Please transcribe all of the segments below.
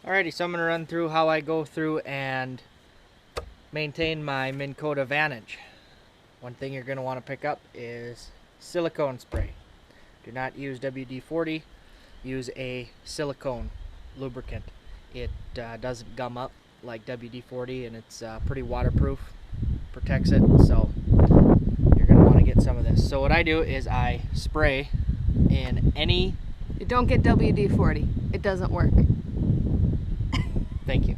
Alrighty, so I'm going to run through how I go through and maintain my Minn Kota Vantage. One thing you're going to want to pick up is silicone spray. Do not use WD-40, use a silicone lubricant. It doesn't gum up like WD-40, and it's pretty waterproof, protects it, so you're going to want to get some of this. So what I do is I spray in any... Don't get WD-40, it doesn't work. Thank you.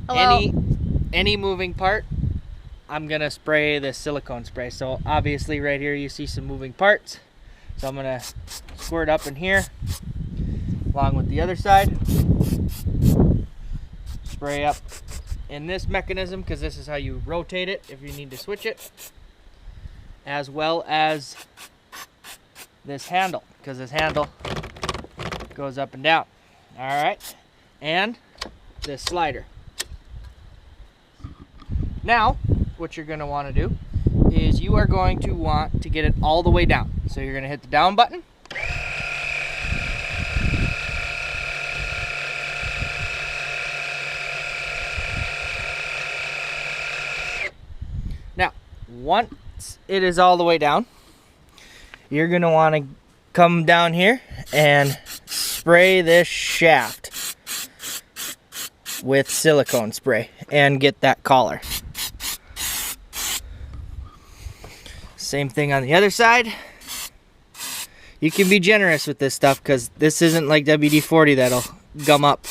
Hello? Any moving part, I'm gonna spray the silicone spray. So obviously right here you see some moving parts. So I'm gonna squirt up in here, along with the other side. Spray up in this mechanism, because this is how you rotate it if you need to switch it. As well as this handle, because this handle goes up and down. Alright, and this slider. Now, what you're going to want to do is you are going to want to get it all the way down. So you're going to hit the down button. Now, once it is all the way down, you're going to want to come down here and spray this shaft with silicone spray and get that collar. Same thing on the other side. You can be generous with this stuff because this isn't like WD-40 that'll gum up.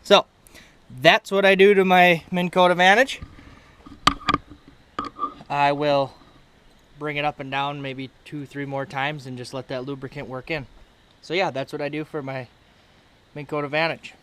So that's what I do to my Minn Kota Vantage. I will bring it up and down maybe 2-3 more times and just let that lubricant work in. So yeah, that's what I do for my Minn Kota Vantage.